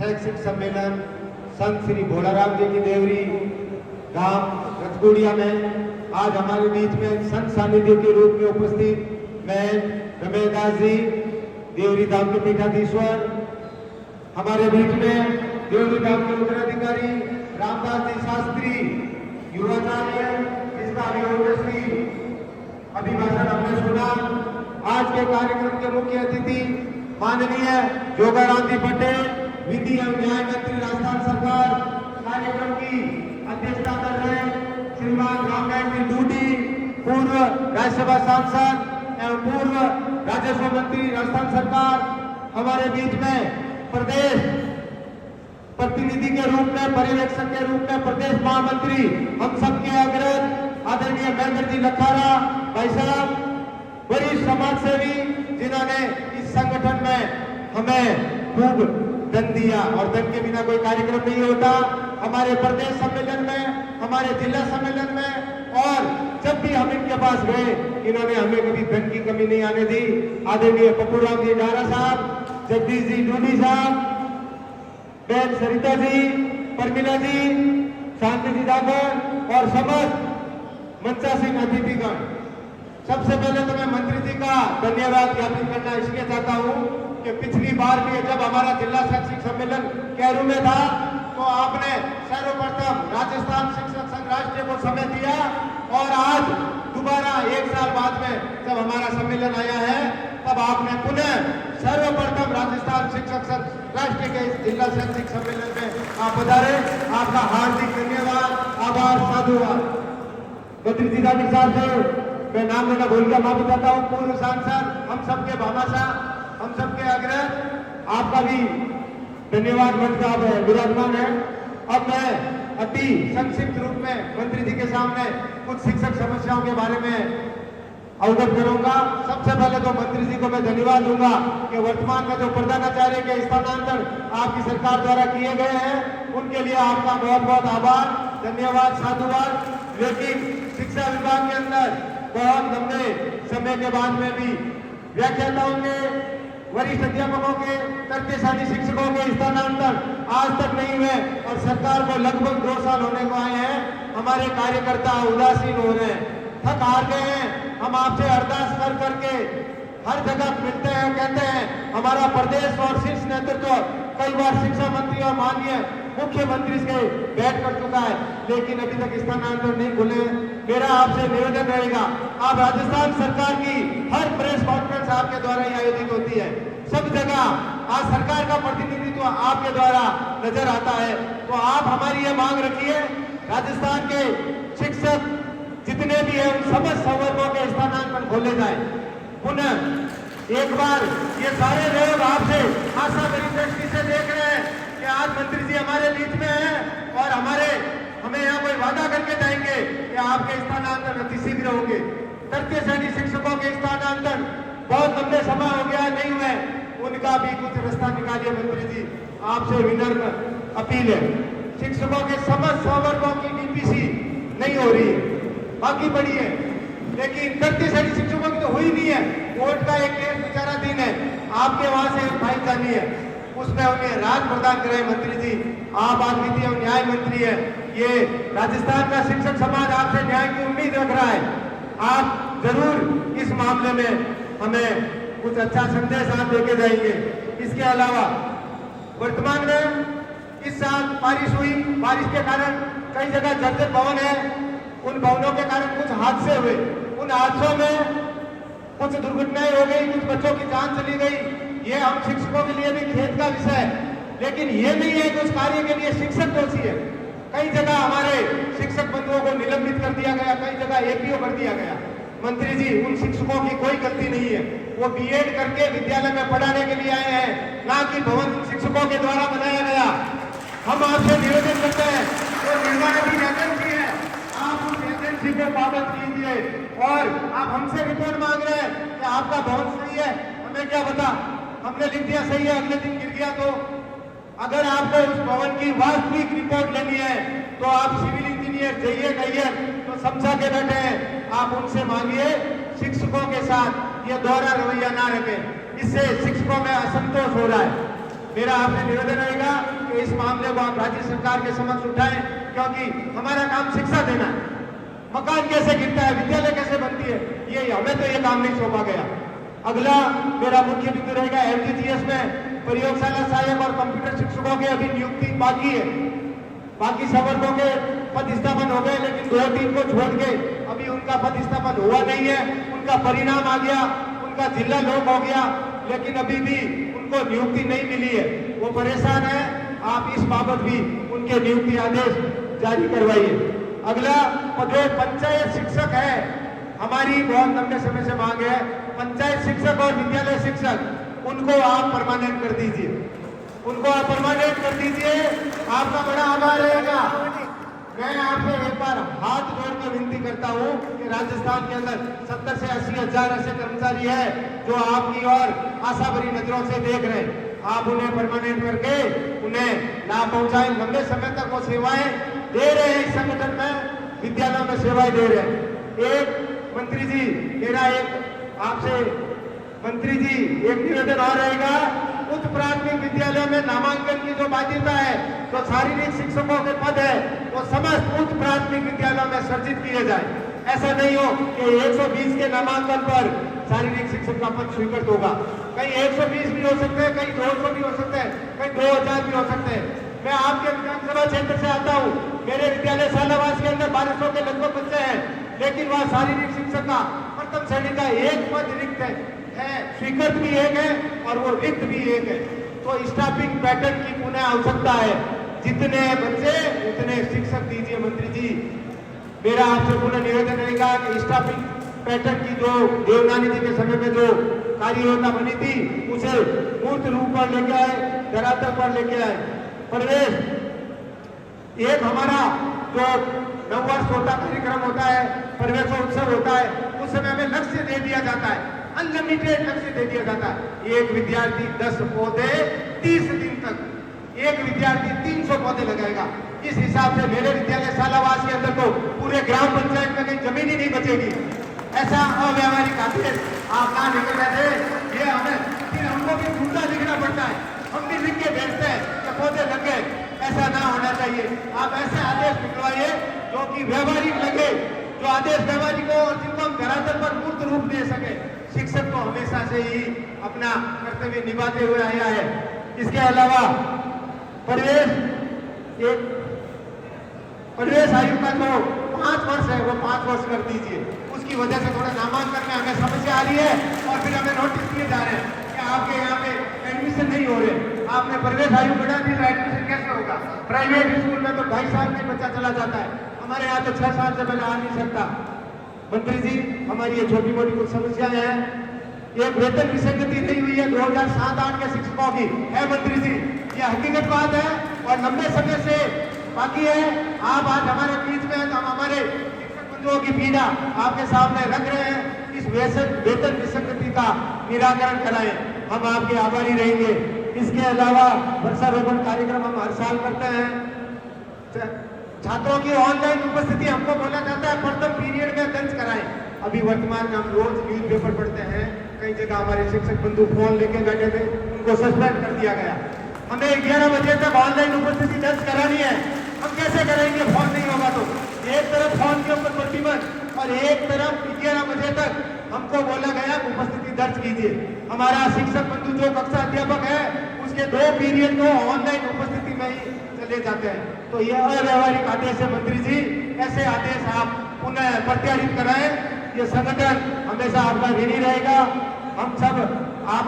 शैक्षिक सम्मेलन संत श्री भोलाराम जी की देवरी गांव रतगुड़िया में आज हमारे बीच में संत सानिध्य के रूप में उपस्थित मैं रमेशदास जी देवरी धाम के पीठाधीश्वर, हमारे बीच में देवरी धाम के उत्तराधिकारी रामदास जी शास्त्री युवाचार्य, जिसका अभिभाषण अभिभाषण हमने सुना। आज के कार्यक्रम के मुख्य अतिथि माननीय जोगाराम जी पटेल, विधि एवं न्याय मंत्री राजस्थान सरकार, कार्यक्रम की अध्यक्षता कर रहे श्रीमान रामनारायण जी डूडी, पूर्व राज्यसभा सांसद एवं पूर्व राजस्व मंत्री राजस्थान सरकार, हमारे बीच में प्रदेश प्रतिनिधि के रूप में, पर्यवेक्षक के रूप में प्रदेश महामंत्री हम सबके अग्रज आदरणीय महेंद्र जी लखारा भाई साहब, वरिष्ठ समाज सेवी जिन्होंने इस संगठन में हमें खूब धन दिया और धन के बिना कोई कार्यक्रम नहीं होता। हमारे प्रदेश सम्मेलन में, हमारे जिला सम्मेलन में और जब भी हम इनके पास गए इन्होंने हमें कभी धन की कमी नहीं आने दी। आदरणीय पप्पूराम जी डारा साहब, जगदीश जी डूडी साहब, बहन सरिता जी, परमिला जी, शांति जी दागर और समस्त मंचासीन अतिथिगण, सबसे पहले तो मैं मंत्री जी का धन्यवाद ज्ञापित करना इसलिए चाहता हूं कि पिछली बार भी जब हमारा जिला शैक्षिक सम्मेलन कैरू में था तो आपने सर्वप्रथम राजस्थान शिक्षक संघ राष्ट्रीय को समय दिया और आज दोबारा एक साल बाद में जब हमारा सम्मेलन आया है तब आपने पुनः सर्वप्रथम राजस्थान शिक्षक संघ राष्ट्रीय के इस जिला शैक्षिक सम्मेलन में आप पधारे। आपका हार्दिक धन्यवाद, आभार, साधुवाद। मंत्री जी साहब से मैं नाम लेना भूल गया, माफी चाहता हूँ। पूर्व सांसद, हम सबके भामाशाह, हम सबके अग्रज, आपका भी धन्यवाद। मंच का विराजमान है। अब मैं अति संक्षिप्त रूप में मंत्री जी के सामने कुछ शिक्षक समस्याओं के बारे में अवगत करूंगा। सबसे पहले तो मंत्री जी को मैं धन्यवाद दूंगा कि वर्तमान में जो प्रधानाचार्य के स्थानांतरण आपकी सरकार द्वारा किए गए हैं उनके लिए आपका बहुत बहुत आभार, धन्यवाद, साधुवाद। लेकिन शिक्षा विभाग के अंदर बहुत लंबे समय के बाद में भी व्याख्याताओं के, वरिष्ठ अध्यापकों के, तर्कशाली शिक्षकों के स्थानांतरण आज तक नहीं हुए और सरकार को लगभग 2 साल होने को आए हैं। हमारे कार्यकर्ता उदासीन हो रहे हैं, थक हार गए हैं। हम आपसे अरदास कर करके हर जगह मिलते हैं, कहते हैं हमारा प्रदेश और शीर्ष नेतृत्व कई बार शिक्षा मंत्री और माननीय मुख्यमंत्री से बैठ कर चुका है, लेकिन अभी तक स्थानांतरण नहीं खुले। मेरा आपसे निवेदन रहेगा, आप राजस्थान सरकार की हर प्रेस कॉन्फ्रेंस आपके द्वारा ही आयोजित होती है, सब जगह आज सरकार का प्रतिनिधित्व आपके द्वारा नजर आता है, तो आप हमारी ये मांग रखिए राजस्थान के शिक्षक जितने भी हैं उन समस्त संवर्गों के स्थानांतरण खोले जाए। पुनः एक बार ये सारे लोग आपसे आशा भरी दृष्टि से देख रहे हैं कि आज मंत्री जी हमारे बीच में हैं और हमें यहाँ कोई वादा करके जाएंगे कि आपके स्थानांतरण अति शीघ्र होंगे। तृतीय श्रेणी शिक्षकों के स्थानांतरण बहुत लंबे समय हो गया, नहीं हुए, उनका भी कुछ रास्ता निकालिए। मंत्री जी आपसे विनम्र अपील है, शिक्षकों के समस्त संवर्गों की डीपीसी नहीं हो रही है, बाकी बड़ी है, लेकिन तृतीय श्रेणी शिक्षकों की तो हुई नहीं है। कोर्ट का एक केस विचाराधीन है, आपके वहां से फाइल जानी है, उसमें उन्हें राहत प्रदान करें। मंत्री जी आप आज विधि एवं न्याय मंत्री है, ये राजस्थान का शिक्षक समाज आपसे न्याय की उम्मीद रख रहा है, आप जरूर इस मामले में हमें कुछ अच्छा संदेश आप देके जाएंगे। इसके अलावा वर्तमान में इस साल बारिश हुई, बारिश के कारण कई जगह जर्जर भवन है, उन भवनों के कारण कुछ हादसे हुए, उन हादसों में कुछ दुर्घटनाएं हो गई, कुछ बच्चों की जान चली गई। ये हम शिक्षकों के लिए भी खेद का विषय है, लेकिन ये नहीं है कि उस कार्य के लिए शिक्षक दोषी है। कई जगह हमारे शिक्षक बंधुओं को निलंबित कर दिया गया, कई जगह एपीओ कर दिया गया। मंत्री जी उन शिक्षकों की कोई गलती नहीं है, वो बीएड करके विद्यालय में पढ़ाने के लिए आए हैं, ना कि भवन शिक्षकों के द्वारा बनाया गया। हम आपसे निवेदन करते हैं जो निर्माणाधीन एजेंसी है आप उस एजेंसी को पाबंद कीजिए, और आप हमसे रिपोर्ट मांग रहे हैं कि आपका भवन सही है, हमें क्या पता, हमने लिख दिया सही है, अगले दिन गिर गया। तो अगर आपको उस भवन की वास्तविक रिपोर्ट लेनी है तो आप सिविल इंजीनियर जाइए, कहिए तो समझा के बैठे हैं, आप उनसे मांगिए। शिक्षकों के साथ ये दोहरा रवैया ना रखें, इससे शिक्षकों में असंतोष हो रहा है। मेरा आपसे निवेदन रहेगा इस मामले को आप राज्य सरकार के समक्ष उठाएं, क्योंकि हमारा काम शिक्षा देना है। मकान कैसे गिरता है, विद्यालय कैसे बनती है, ये हमें तो ये काम नहीं सौंपा गया। अगला मेरा मुख्य बिंदु रहेगा एलटीजीएस में प्रयोगशाला सहायक और कंप्यूटर शिक्षकों की अभी नियुक्ति बाकी है। बाकी सब वर्गों के पद स्थापन हो गए, लेकिन 2-3 को छोड़ के अभी उनका पद स्थापन हुआ नहीं है। उनका परिणाम आ गया, उनका जिला लोक हो गया, लेकिन अभी भी उनको नियुक्ति नहीं मिली है। वो परेशान है, आप इस बाबत भी उनके नियुक्ति आदेश जारी करवाइए। अगला पदों पंचायत शिक्षक है, हमारी बहुत लंबे समय से मांग है। पंचायत शिक्षक और विद्यालय शिक्षक, उनको आप परमानेंट कर दीजिए, उनको आप परमानेंट कर दीजिए। आपका बड़ा आभार रहेगा। मैं आपसे एक बार हाथ जोड़ के विनती करता हूं कि राजस्थान के अंदर 70 से 80 हजार ऐसे कर्मचारी है जो आपकी और आशा भरी नजरों से देख रहे हैं। आप उन्हें परमानेंट करके उन्हें लाभ पहुंचाएं। लंबे समय तक वो सेवाएं दे रहे हैं, इस संगठन में विद्यालयों में सेवाएं दे रहे हैं। एक मंत्री जी, मेरा एक आपसे मंत्री जी एक निवेदन और रहेगा, उच्च प्राथमिक विद्यालयों में नामांकन की जो बाध्यता है, जो शारीरिक शिक्षकों के पद है, वो समस्त उच्च प्राथमिक विद्यालयों में सर्जित किए जाए। ऐसा नहीं हो कि 120 के नामांकन पर शारीरिक शिक्षक का पद स्वीकृत होगा। कहीं 120 भी हो सकते हैं, कहीं 200 भी हो सकते हैं, कहीं 2000 भी हो सकते हैं। मैं आपके विधानसभा क्षेत्र से आता हूँ, मेरे विद्यालय सालावास के अंदर 1200 के लगभग बच्चे हैं, लेकिन वहाँ शारीरिक शिक्षक का प्रथम श्रेणी का एक पद रिक्त है, स्वीकृत भी एक है और वो रिक्त भी एक है। तो स्टाफिंग पैटर्न की पुनः आवश्यकता है। जितने बच्चे उतने शिक्षक दीजिए मंत्री जी। मेरा आपसे पुनः निवेदन रहेगा कि स्टाफिंग पैटर्न की जो देवनानी जी के समय में जो कार्य योजना बनी थी, उसे मूर्त रूप पर लेके आए, धरातल पर लेके आए। प्रवेश एक हमारा जो नववर्ष होता कार्यक्रम होता है, प्रवेशोत्सव होता है, उस समय हमें लक्ष्य दे दिया जाता है, अनलिमिटेड लक्ष्य दे दिया जाता है। एक विद्यार्थी 10 पौधे 30 दिन तक, एक विद्यार्थी 300 पौधे लगाएगा। इस हिसाब से मेरे विद्यालय सालावास के अंदर तो पूरे ग्राम पंचायत में कहीं जमीन ही नहीं बचेगी। ऐसा अव्यावहारिक आदेश आप ना निकल रहे थे, ये हमें फिर हमको भी झूठा लिखना पड़ता है, हम भी लिख के भेजते हैं कि पौधे लगे। ऐसा ना होना चाहिए। आप ऐसे आदेश निकलवाइए जो कि व्यवहारिक लगे, जो आदेश व्यवहारिक हो और जिनको हम धरातल पर मूर्त रूप दे सके। शिक्षक तो हमेशा से ही अपना कर्तव्य निभाते हुए आया है। इसके अलावा प्रवेश आयु का जो 5 वर्ष है, वो 5 वर्ष कर दीजिए। उसकी वजह से थोड़ा नामांकन में हमें समस्या आ रही है और फिर हमें नोटिस दिए जा रहे हैं कि आपके यहाँ पे एडमिशन नहीं हो रहे। आपने प्रवेश आयु बढ़ा दी तो एडमिशन कैसे होगा? प्राइवेट स्कूल में तो 2.5 साल में बच्चा चला जाता है, हमारे यहाँ तो 6 साल से पहले आ नहीं सकता। मंत्री जी, हमारी ये छोटी मोटी कुछ समस्याएं हैं। ये वेतन विसंगति नहीं हुई है 2007-8 के शिक्षकों की है मंत्री जी, ये हकीकत बात है और लंबे समय से बाकी है। आप आज हमारे बीच में हैं तो हम हमारे शिक्षक बंधुओं की पीड़ा आपके सामने रख रहे हैं। इस वेतन विसंगति का निराकरण कराएं, हम आपके आभारी रहेंगे। इसके अलावा वृक्षारोपण कार्यक्रम हम हर साल करते हैं। छात्रों की ऑनलाइन उपस्थिति हमको बोला जाता है प्रथम पीरियड में दर्ज कराएं। अभी वर्तमान में हम रोज न्यूज पेपर पढ़ते हैं, कई जगह हमारे शिक्षक बंधु फोन लेके बैठे थे, उनको सस्पेंड कर दिया गया। हमें 11 बजे तक ऑनलाइन उपस्थिति दर्ज करानी है, हम कैसे करेंगे? फोन नहीं होगा तो एक तरफ फोन के ऊपर प्रतिबंध और एक तरफ 11 बजे तक हमको बोला गया उपस्थिति दर्ज कीजिए। हमारा शिक्षक बंधु जो कक्षा अध्यापक है उसके 2 पीरियड को ऑनलाइन उपस्थिति में ही चले जाते हैं। तो यह अव्यवहारिक आदेश है मंत्री जी, ऐसे आदेश आप पुनः प्रत्यारित कराएं। ये संगठन हमेशा आपका ऋणी रहेगा। हम सब आप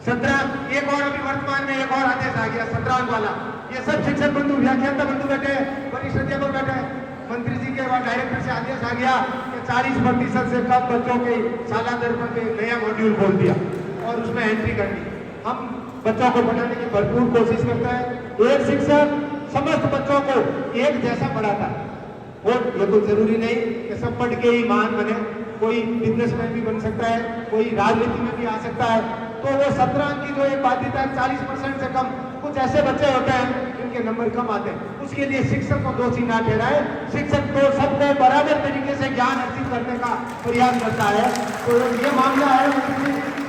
17 एक और अभी वर्तमान में एक और आदेश आ गया 17 वाला। ये सब शिक्षक बंधु व्याख्याता बंधु बैठे, वरिष्ठ अध्यापक बैठे, मंत्री जी के बाद डायरेक्टर से आदेश आ गया कि 40% से कम बच्चों के शाला दर पर नया मॉड्यूल खोल दिया और उसमें एंट्री करनी। हम बच्चों को पढ़ाने की भरपूर कोशिश करता है। एक शिक्षक समस्त बच्चों को एक जैसा पढ़ाता है। और ये तो जरूरी नहीं कि सब पढ़ के ही महान बने, कोई बिजनेसमैन भी बन सकता है, कोई राजनीति में भी आ सकता है। तो वो 17 अंक की जो एक बाध्यता है 40% से कम, कुछ ऐसे बच्चे होते हैं जिनके नंबर कम आते हैं, उसके लिए शिक्षक को दोषी ना ठहराए। शिक्षक तो सबको बराबर तरीके से ज्ञान अर्जित करने का प्रयास करता है। तो ये मामला है,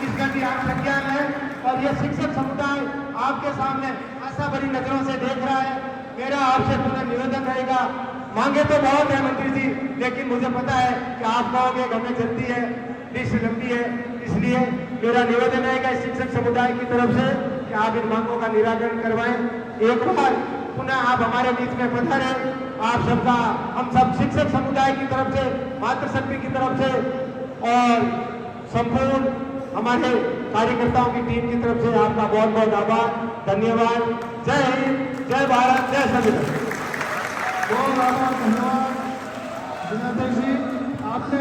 इसका भी आप संज्ञान है और ये शिक्षक समुदाय आपके सामने आशा भरी नजरों से देख रहा है। मेरा आपसे पुनः निवेदन रहेगा, मांगे तो बहुत है मंत्री जी, लेकिन मुझे पता है कि आप कहोगे कि हमें जल्दी है, लिस्ट लंबी है, इसलिए मेरा निवेदन रहेगा इस शिक्षक समुदाय की तरफ से कि आप इन मांगों का निराकरण करवाएं। एक बार पुनः आप हमारे बीच में पधारे। आप सबका, हम सब शिक्षक समुदाय की तरफ से, मातृशक्ति की तरफ से और संपूर्ण हमारे कार्यकर्ताओं की टीम की तरफ से आपका बहुत बहुत आभार, धन्यवाद। जय हिंद, जय भारत, जय संविधान। बहुत आभार, धन्यवाद। जितेंद्र जी, आपने